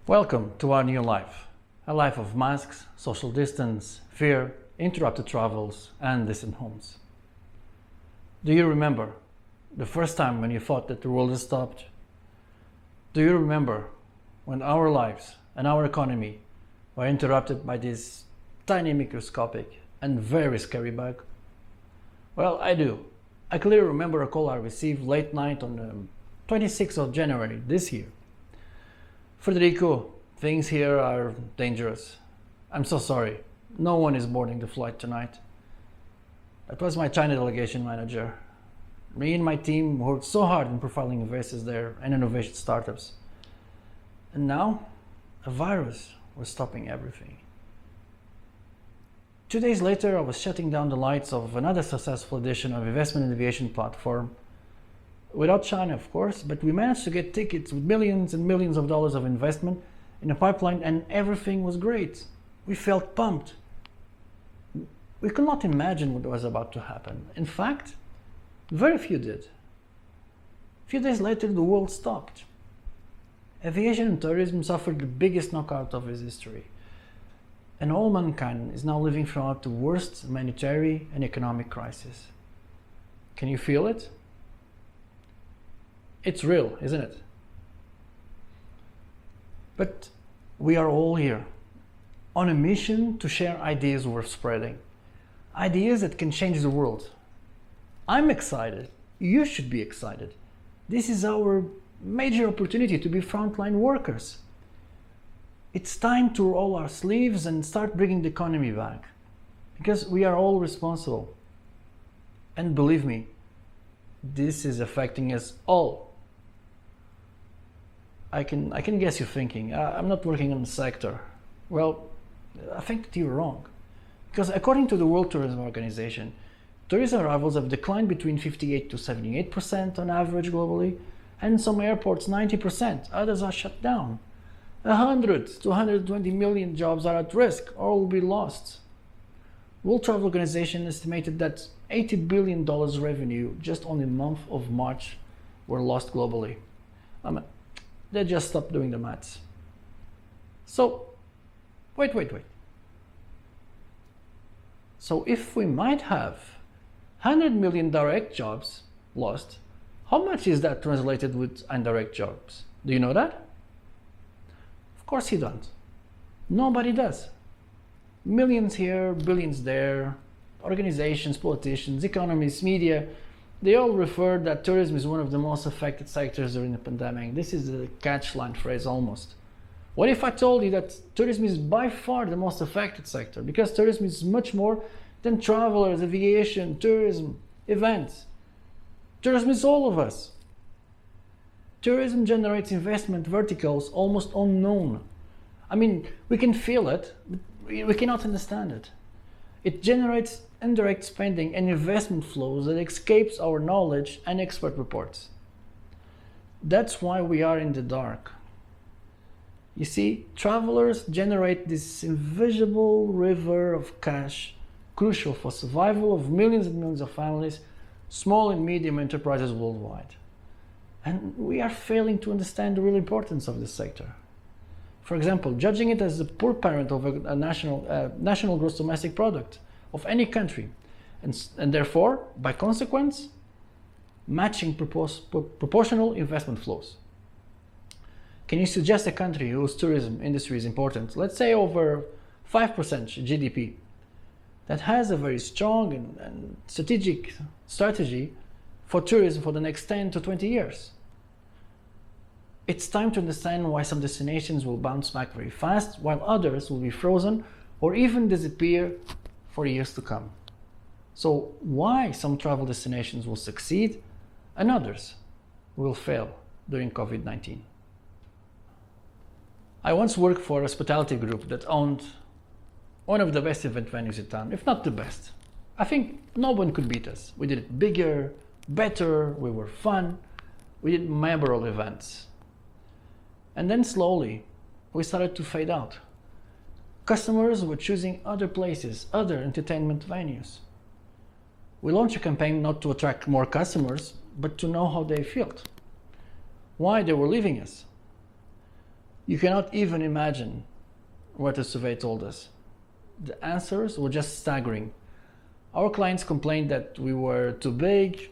Welcome to our new life. A life of masks, social distance, fear, interrupted travels, and distant homes. Do you remember the first time when you thought that the world had stopped? Do you remember when our lives and our economy were interrupted by this tiny microscopic and very scary bug? Well, I do. I clearly remember a call I received late night on the 26th of January this year. Frederico, things here are dangerous. I'm so sorry. No one is boarding the flight tonight. That was my China delegation manager. Me and my team worked so hard in profiling investors there and innovation startups. And now, a virus was stopping everything. 2 days later, I was shutting down the lights of another successful edition of investment and aviation platform. Without China, of course, but we managed to get tickets with millions and millions of dollars of investment in a pipeline, and everything was great. We felt pumped. We could not imagine what was about to happen. In fact, very few did. A few days later, the world stopped. Aviation and tourism suffered the biggest knockout of its history. And all mankind is now living throughout the worst humanitarian and economic crisis. Can you feel it? It's real, isn't it? But we are all here on a mission to share ideas worth spreading. Ideas that can change the world. I'm excited. You should be excited. This is our major opportunity to be frontline workers. It's time to roll our sleeves and start bringing the economy back. Because we are all responsible. And believe me, this is affecting us all. I can guess you're thinking, I'm not working on the sector. Well, I think that you're wrong. Because according to the World Tourism Organization, tourism arrivals have declined between 58 to 78% on average globally, and some airports 90%, others are shut down. 100 to 120 million jobs are at risk or will be lost. World Travel Organization estimated that $80 billion revenue just on the month of March were lost globally. They just stopped doing the maths. So, wait. So if we might have 100 million direct jobs lost, how much is that translated with indirect jobs? Do you know that? Of course you don't. Nobody does. Millions here, billions there, organizations, politicians, economists, media, they all refer that tourism is one of the most affected sectors during the pandemic. This is a catchline phrase almost. What if I told you that tourism is by far the most affected sector? Because tourism is much more than travelers, aviation, tourism, events. Tourism is all of us. Tourism generates investment verticals almost unknown. I mean, we can feel it, but we cannot understand it. It generates indirect spending and investment flows that escapes our knowledge and expert reports. That's why we are in the dark. You see, travelers generate this invisible river of cash, crucial for survival of millions and millions of families, small and medium enterprises worldwide. And we are failing to understand the real importance of this sector. For example, judging it as the poor parent of a national gross domestic product of any country, and therefore, by consequence, matching proportional investment flows. Can you suggest a country whose tourism industry is important, let's say over 5% GDP, that has a very strong and strategic strategy for tourism for the next 10 to 20 years? It's time to understand why some destinations will bounce back very fast, while others will be frozen or even disappear for years to come. So why some travel destinations will succeed and others will fail during COVID-19? I once worked for a hospitality group that owned one of the best event venues in town, if not the best. I think no one could beat us. We did it bigger, better, we were fun, we did memorable events. And then slowly, we started to fade out. Customers were choosing other places, other entertainment venues. We launched a campaign not to attract more customers, but to know how they felt, why they were leaving us. You cannot even imagine what the survey told us. The answers were just staggering. Our clients complained that we were too big,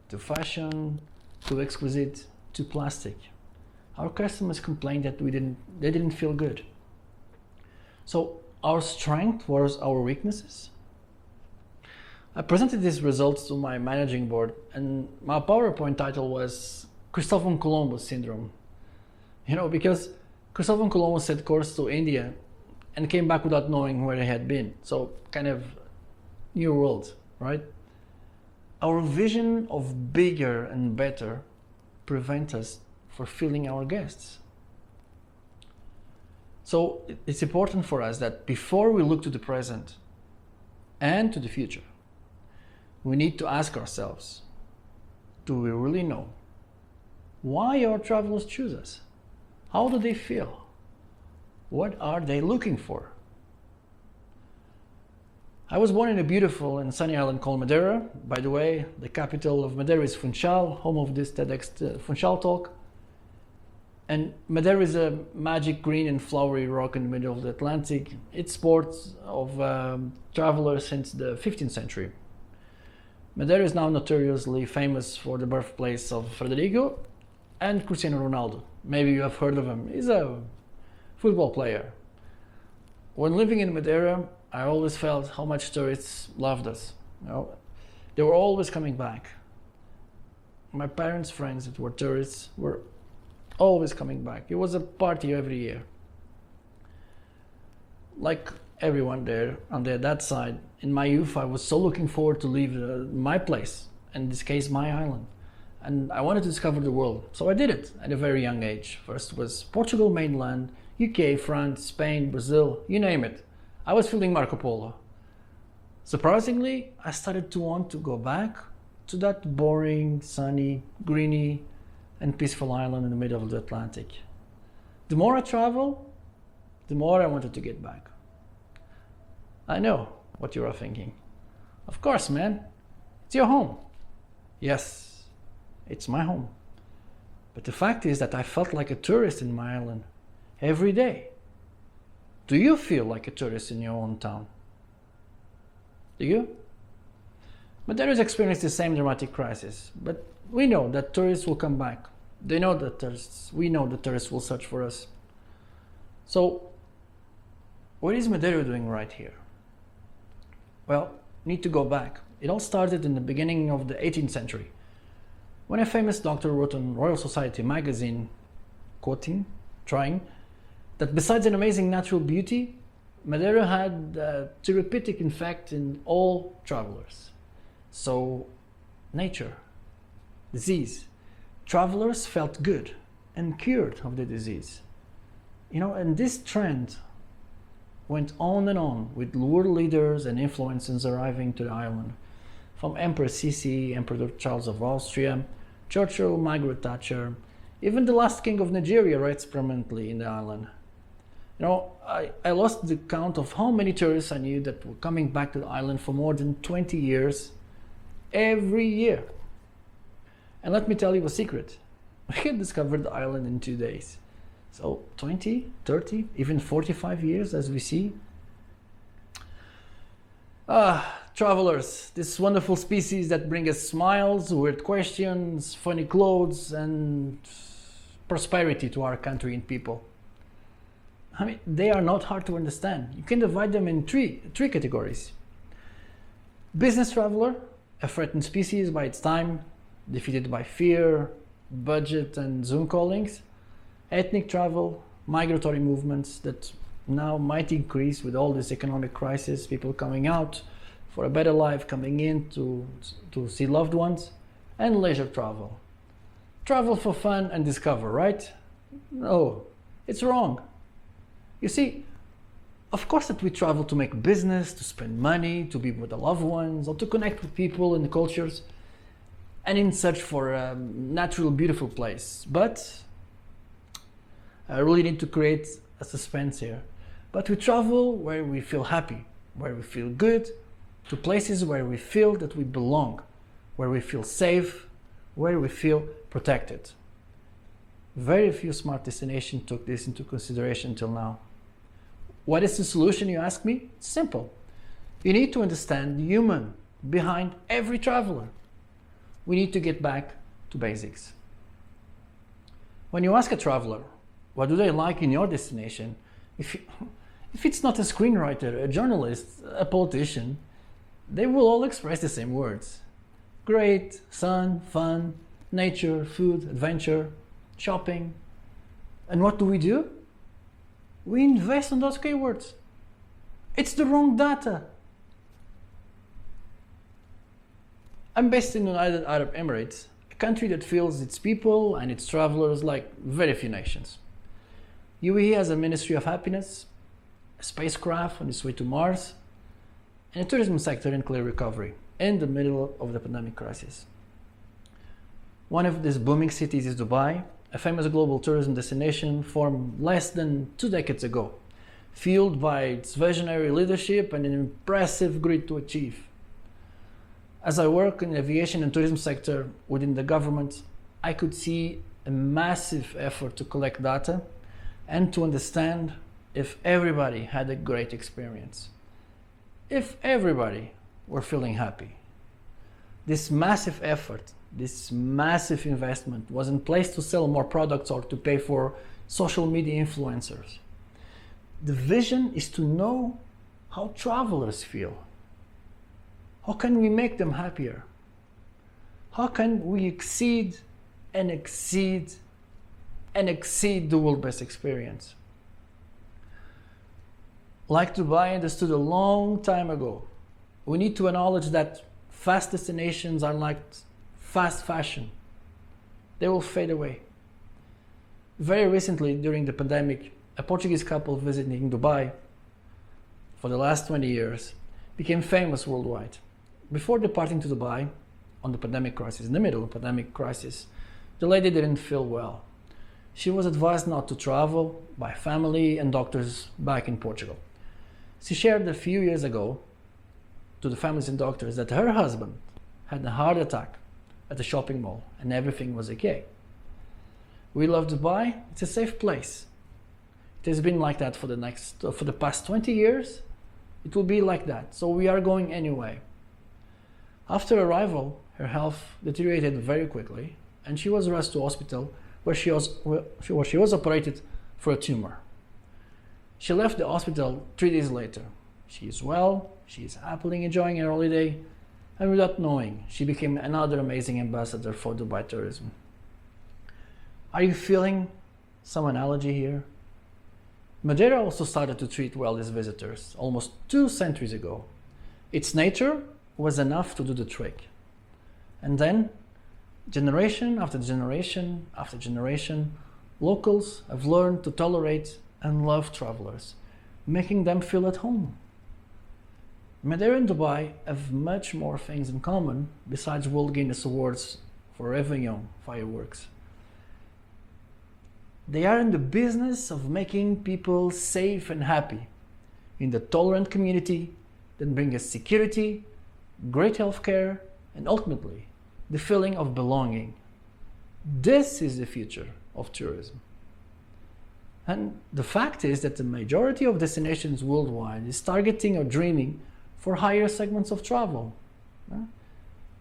too fashion, too exquisite, too plastic. Our customers complained that they didn't feel good. So our strength was our weaknesses. I presented these results to my managing board, and my PowerPoint title was Christopher Columbus syndrome. Because Christopher Columbus set course to India and came back without knowing where he had been. So kind of new world, right? Our vision of bigger and better prevent us from filling our guests. So it's important for us that before we look to the present and to the future, we need to ask ourselves, do we really know why our travelers choose us? How do they feel? What are they looking for? I was born in a beautiful and sunny island called Madeira. By the way, the capital of Madeira is Funchal, home of this TEDxFunchal talk. And Madeira is a magic green and flowery rock in the middle of the Atlantic. It's port of travelers since the 15th century. Madeira is now notoriously famous for the birthplace of Frederico and Cristiano Ronaldo. Maybe you have heard of him. He's a football player. When living in Madeira, I always felt how much tourists loved us. They were always coming back. My parents' friends that were tourists were always coming back. It was a party every year. Like everyone there on that side, in my youth, I was so looking forward to leave my place, in this case, my island. And I wanted to discover the world. So I did it at a very young age. First was Portugal mainland, UK, France, Spain, Brazil, you name it. I was feeling Marco Polo. Surprisingly, I started to want to go back to that boring, sunny, greeny, and peaceful island in the middle of the Atlantic. The more I travel, the more I wanted to get back. I know what you are thinking. Of course, man, it's your home. Yes, it's my home. But the fact is that I felt like a tourist in my island every day. Do you feel like a tourist in your own town? Do you? Madeira has experienced the same dramatic crisis, but we know that tourists will come back. We know that tourists will search for us. So, what is Madeira doing right here? Well, need to go back. It all started in the beginning of the 18th century, when a famous doctor wrote on Royal Society magazine, trying, that besides an amazing natural beauty, Madeira had a therapeutic effect in all travelers. So, nature, disease, travelers felt good and cured of the disease. And this trend went on and on, with world leaders and influencers arriving to the island, from Emperor Sisi, Emperor Charles of Austria, Churchill, Margaret Thatcher, even the last king of Nigeria writes permanently in the island. I lost the count of how many tourists I knew that were coming back to the island for more than 20 years, every year. And let me tell you a secret. I had discovered the island in 2 days. So 20, 30, even 45 years, as we see. Travelers, this wonderful species that bring us smiles, weird questions, funny clothes, and prosperity to our country and people. They are not hard to understand. You can divide them in three categories. Business traveler, a threatened species by its time, defeated by fear, budget, and Zoom callings. Ethnic travel, migratory movements that now might increase with all this economic crisis, people coming out for a better life, coming in to see loved ones. And leisure travel. Travel for fun and discover, right? No, it's wrong. You see, of course that we travel to make business, to spend money, to be with the loved ones, or to connect with people and cultures, and in search for a natural, beautiful place. But I really need to create a suspense here. But we travel where we feel happy, where we feel good, to places where we feel that we belong, where we feel safe, where we feel protected. Very few smart destinations took this into consideration until now. What is the solution, you ask me? It's simple. You need to understand the human behind every traveler. We need to get back to basics. When you ask a traveler, what do they like in your destination? If it's not a screenwriter, a journalist, a politician, they will all express the same words. Great, sun, fun, nature, food, adventure, shopping. And what do? We invest on those keywords. It's the wrong data. I'm based in the United Arab Emirates, a country that feels its people and its travelers like very few nations. UAE has a Ministry of Happiness, a spacecraft on its way to Mars, and a tourism sector in clear recovery in the middle of the pandemic crisis. One of these booming cities is Dubai, a famous global tourism destination formed less than 2 decades ago, fueled by its visionary leadership and an impressive grit to achieve. As I work in the aviation and tourism sector within the government, I could see a massive effort to collect data and to understand if everybody had a great experience, if everybody were feeling happy. This massive effort, this massive investment was in place to sell more products or to pay for social media influencers. The vision is to know how travelers feel. How can we make them happier? How can we exceed and exceed and exceed the world best experience? Like Dubai understood a long time ago, we need to acknowledge that fast destinations are like fast fashion. They will fade away. Very recently, during the pandemic, a Portuguese couple visiting Dubai for the last 20 years became famous worldwide. Before departing to Dubai on the pandemic crisis, in the middle of the pandemic crisis, the lady didn't feel well. She was advised not to travel by family and doctors back in Portugal. She shared a few years ago to the families and doctors that her husband had a heart attack at the shopping mall and everything was okay. We love Dubai. It's a safe place. It has been like that for the past 20 years. It will be like that. So we are going anyway. After arrival, her health deteriorated very quickly and she was rushed to hospital where she was operated for a tumor. She left the hospital 3 days later. She is well, she is happily enjoying her holiday, and without knowing, she became another amazing ambassador for Dubai tourism. Are you feeling some analogy here? Madeira also started to treat well its visitors almost 2 centuries ago. Its nature was enough to do the trick. And then, generation after generation after generation, locals have learned to tolerate and love travelers, making them feel at home. Madeira and Dubai have much more things in common besides World Guinness Awards for Réveillon fireworks. They are in the business of making people safe and happy, in the tolerant community that brings us security, great healthcare, and ultimately, the feeling of belonging. This is the future of tourism. And the fact is that the majority of destinations worldwide is targeting or dreaming for higher segments of travel.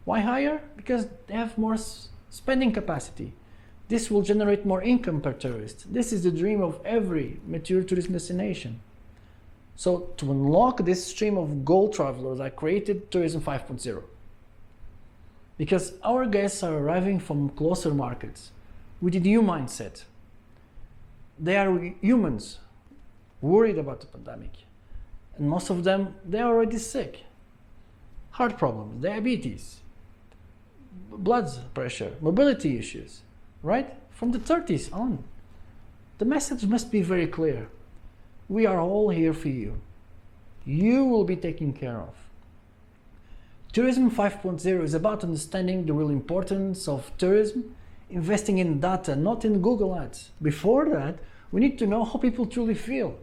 Why higher? Because they have more spending capacity. This will generate more income per tourist. This is the dream of every mature tourism destination. So to unlock this stream of gold travelers, I created Tourism 5.0. Because our guests are arriving from closer markets with a new mindset. They are humans worried about the pandemic. And most of them, they are already sick. Heart problems, diabetes, blood pressure, mobility issues, right? From the 30s on. The message must be very clear. We are all here for you. You will be taken care of. Tourism 5.0 is about understanding the real importance of tourism, investing in data, not in Google Ads. Before that, we need to know how people truly feel.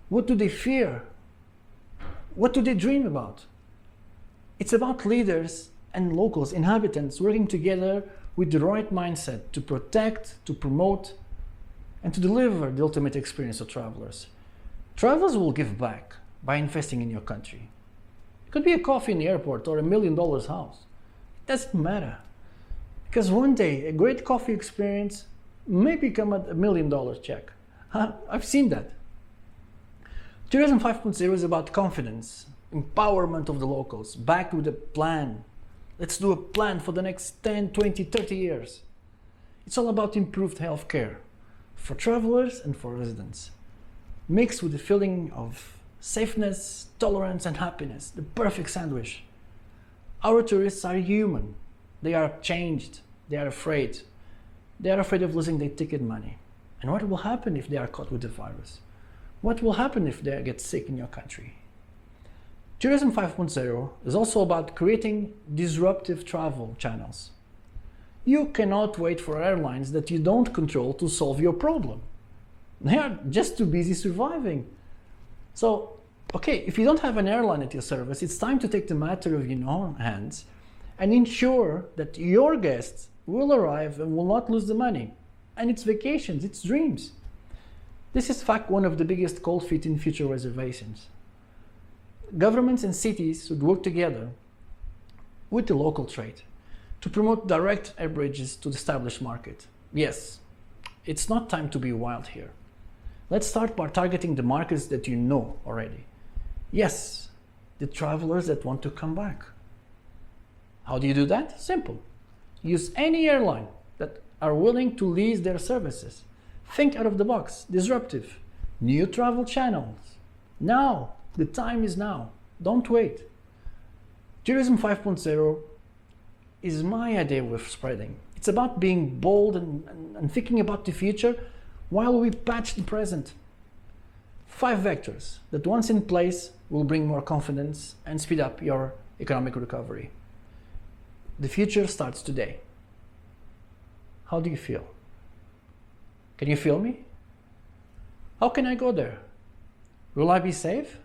What do they fear? What do they dream about? It's about leaders and locals, inhabitants, working together with the right mindset to protect, to promote, and to deliver the ultimate experience to travelers. Travelers will give back by investing in your country. It could be a coffee in the airport or $1 million house. It doesn't matter. Because one day, a great coffee experience may become a $1 million check. I've seen that. Tourism 5.0 is about confidence, empowerment of the locals, backed with a plan. Let's do a plan for the next 10, 20, 30 years. It's all about improved healthcare for travelers and for residents, mixed with the feeling of safeness, tolerance, and happiness, the perfect sandwich. Our tourists are human. They are changed. They are afraid. They are afraid of losing their ticket money. And what will happen if they are caught with the virus? What will happen if they get sick in your country? Tourism 5.0 is also about creating disruptive travel channels. You cannot wait for airlines that you don't control to solve your problem. They are just too busy surviving. So, okay, if you don't have an airline at your service, it's time to take the matter in your own hands and ensure that your guests will arrive and will not lose the money. And it's vacations, it's dreams. This is in fact one of the biggest cold feet in future reservations. Governments and cities should work together with the local trade to promote direct air bridges to the established market. Yes, it's not time to be wild here. Let's start by targeting the markets that you know already. Yes, the travelers that want to come back. How do you do that? Simple. Use any airline that are willing to lease their services. Think out of the box, disruptive, new travel channels. Now, the time is now. Don't wait. Tourism 5.0 is my idea of spreading. It's about being bold and thinking about the future while we patch the present. 5 vectors that once in place will bring more confidence and speed up your economic recovery. The future starts today. How do you feel? Can you feel me? How can I go there? Will I be safe?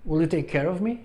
Will you take care of me?